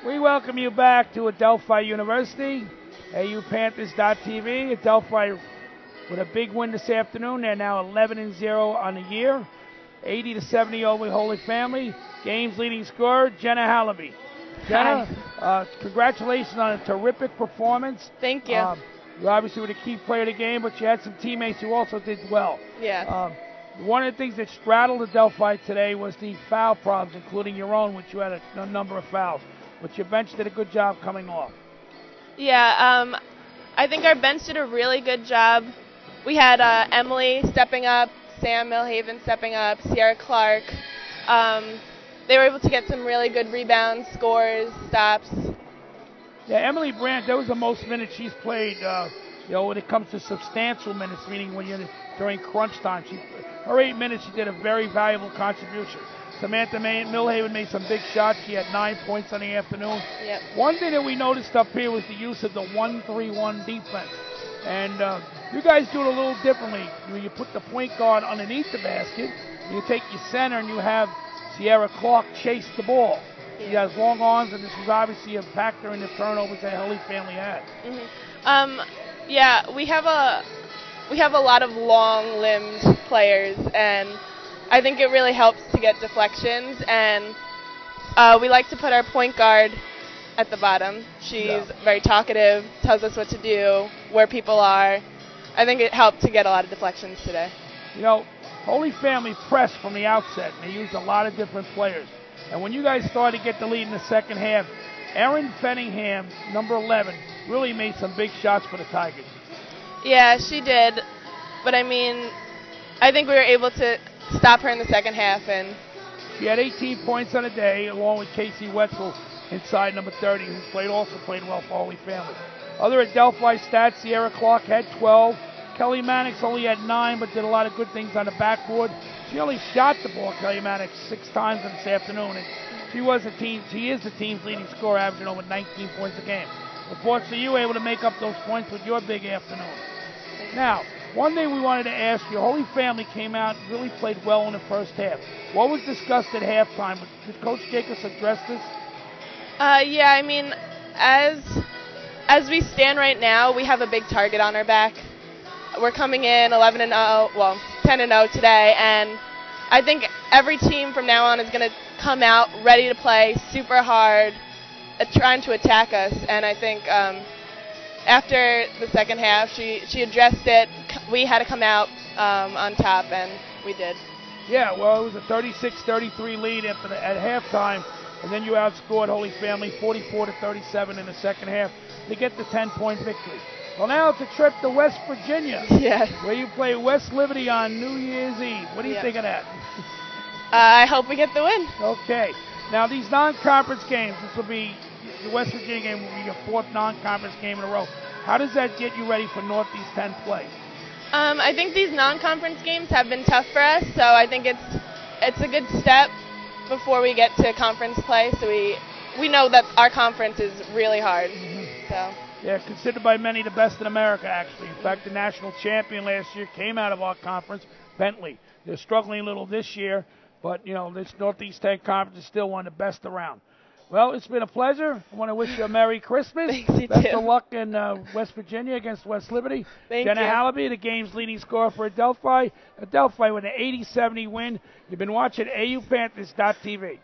We welcome you back to Adelphi University, AUPanthers.tv. Adelphi with a big win this afternoon. They're now 11-0 on the year, 80-70 over Holy Family. Game's leading scorer, Jenna Halaby. Jenna, congratulations on a terrific performance. Thank you. You obviously were the key player of the game, but you had some teammates who also did well. Yeah. One of the things that straddled Adelphi today was the foul problems, including your own, which you had a number of fouls. But your bench did a good job coming off. Yeah, I think our bench did a really good job. We had Emily stepping up, Sam Milhaven stepping up, Sierra Clark. They were able to get some really good rebounds, scores, stops. Yeah, Emily Brandt, that was the most minutes she's played, when it comes to substantial minutes, meaning when you're during crunch time. Her 8 minutes, she did a very valuable contribution. Samantha Milhaven made some big shots. She had 9 points on the afternoon. Yep. One thing that we noticed up here was the use of the 1-3-1 defense. And you guys do it a little differently. You put the point guard underneath the basket, you take your center, and you have Sierra Clark chase the ball. Yeah. She has long arms, and this was obviously a factor in the turnovers that Holy Family had. Mm-hmm. Yeah, we have a lot of long-limbed players, and I think it really helps to get deflections, and we like to put our point guard at the bottom. She's very talkative, tells us what to do, where people are. I think it helped to get a lot of deflections today. You know, Holy Family pressed from the outset, and they used a lot of different players. And when you guys started to get the lead in the second half, Erin Fenningham, number 11, really made some big shots for the Tigers. Yeah, she did. But, I mean, I think we were able to stop her in the second half. And she had 18 points on the day, along with Casey Wetzel inside number 30, who also played well for Holy Family. Other Adelphi stats, Sierra Clark had 12. Kelly Mannix only had 9, but did a lot of good things on the backboard. She only shot the ball, Kelly Mannix, 6 times this afternoon. And she is the team's leading scorer, averaging over 19 points a game. Unfortunately, you were able to make up those points with your big afternoon. Now, one thing we wanted to ask you, Holy Family came out and really played well in the first half. What was discussed at halftime? Did Coach Jacobs address this? Yeah, I mean, as we stand right now, we have a big target on our back. We're coming in 11-0, well, 10-0 today, and I think every team from now on is going to come out ready to play super hard, trying to attack us. And I think after the second half, she addressed it. We had to come out on top, and we did. Yeah, well, it was a 36-33 lead at halftime, and then you outscored Holy Family 44-37 in the second half to get the 10-point victory. Well, now it's a trip to West Virginia, where you play West Liberty on New Year's Eve. What do you think of that? I hope we get the win. Okay. Now, these non-conference games, this will be the West Virginia game, will be your 4th non-conference game in a row. How does that get you ready for Northeast 10 play? I think these non-conference games have been tough for us, so I think it's a good step before we get to conference play. So we know that our conference is really hard. So. Yeah, considered by many the best in America, actually. In fact, the national champion last year came out of our conference, Bentley. They're struggling a little this year, but, this Northeast 10 conference is still one of the best around. Well, it's been a pleasure. I want to wish you a Merry Christmas. Thanks, you Best too. of luck in West Virginia against West Liberty. Thank Jenna you. Halaby, the game's leading scorer for Adelphi. Adelphi with an 80-70 win. You've been watching AUPanthers.tv.